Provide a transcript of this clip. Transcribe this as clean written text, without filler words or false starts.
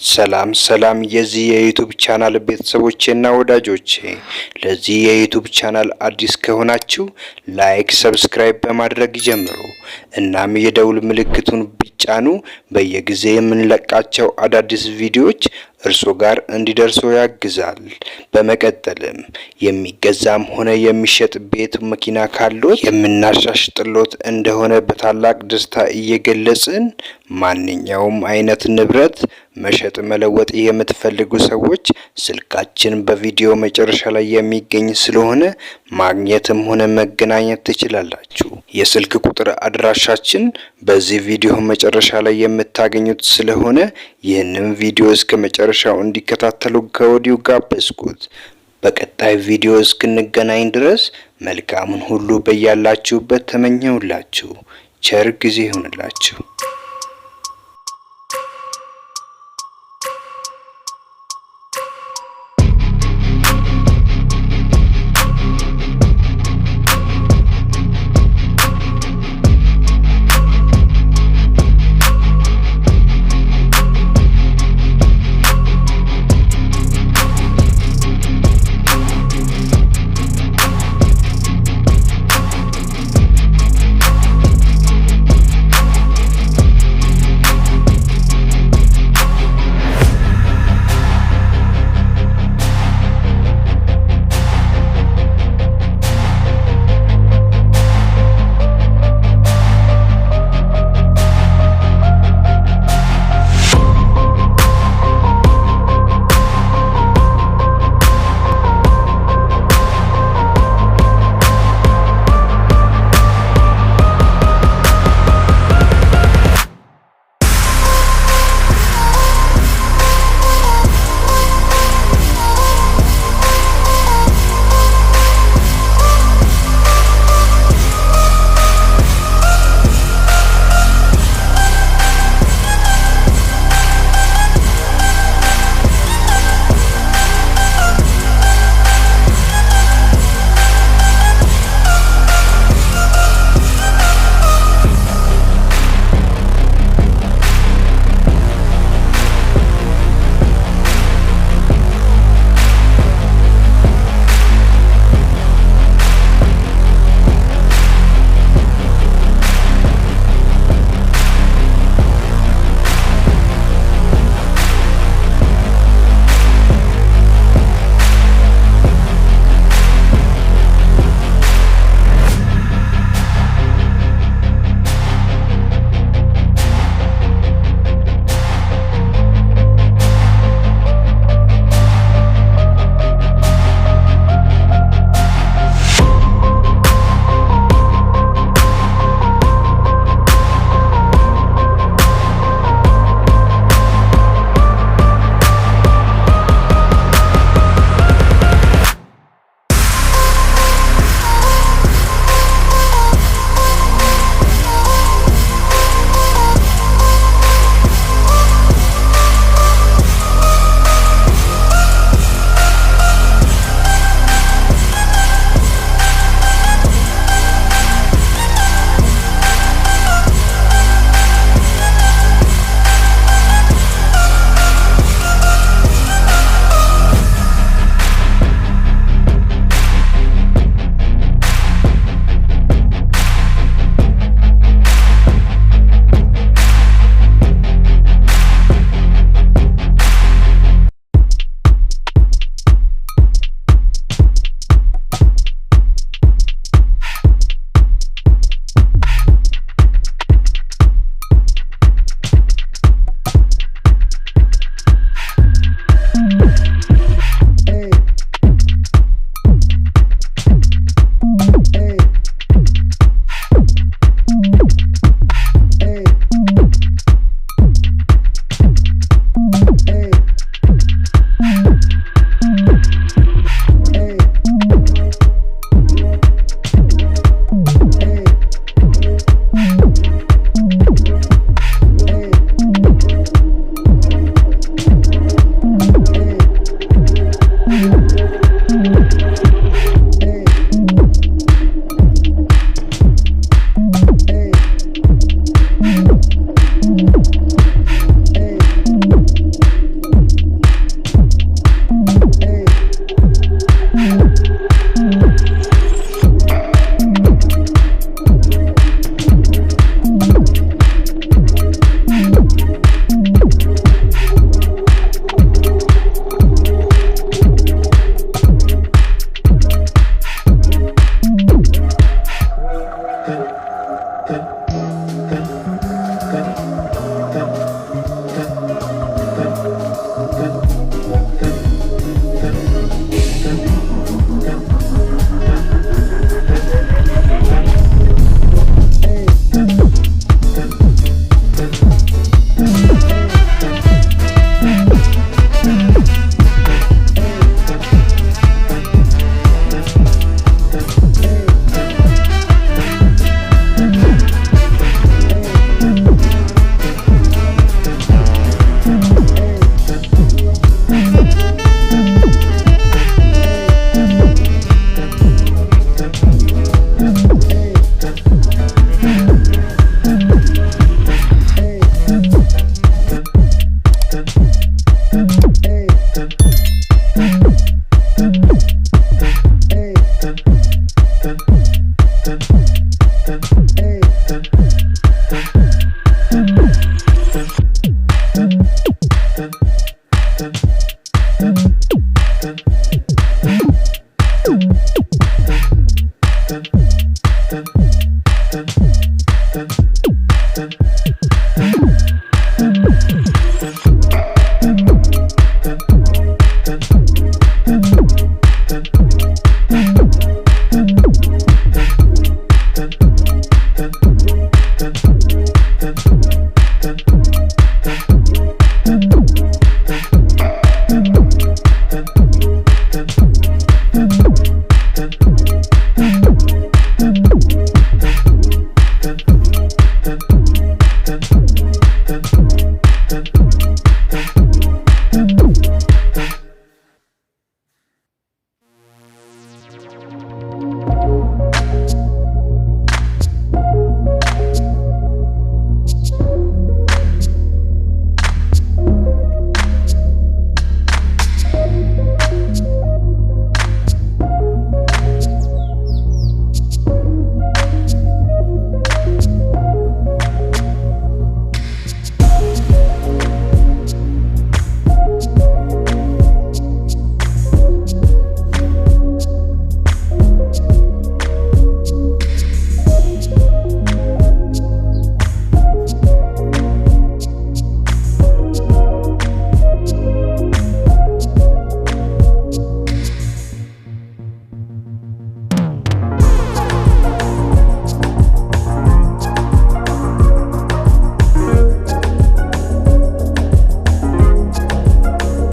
ሰላም የዚህ የዩቲዩብ ቻናል ቤተሰቦቼና ወዳጆቼ ለዚህ የዩቲዩብ ቻናል አዲስ ከሆናችሁ ላይክ ሰብስክራይብ በማድረግ ጀምሩ እናም የደውል ምልክቱን ቢጫኑ በየጊዜው የምንለቃቸው አዳዲስ ቪዲዮዎች እርሶ ጋር እንዲደርሱ ያግዛል። በመቀጠልም የሚገዛም ሆነ የሚሸጥ ቤት መኪና ካሎት የምናሻሽጥሎት እንደሆነ በታላቅ ደስታ እየገለጽን ማንኛውም አይነት ንብረት መሸጥ መለወጥ የምትፈልጉ ሰዎች ስልካችን በቪዲዮ መጨረሻ ላይ የሚገኝ ስለሆነ ማግኘትም ሆነ መገናኘት ትችላላችሁ። የስልክ ቁጥር አድራሻችን በዚህ ቪዲዮ መጨረሻ ላይ የምታገኙት ስለሆነ ይህንን ቪዲዮ እስከ መጨረሻው እንዲከታተሉ ከወዲሁ ጋበዝኩት። በቀጣይ ቪዲዮ እስክንገናኝ ድረስ መልካሙን ሁሉ በያላችሁበት ተመኘሁላችሁ። ቸር ጊዜ ይሁንላችሁ።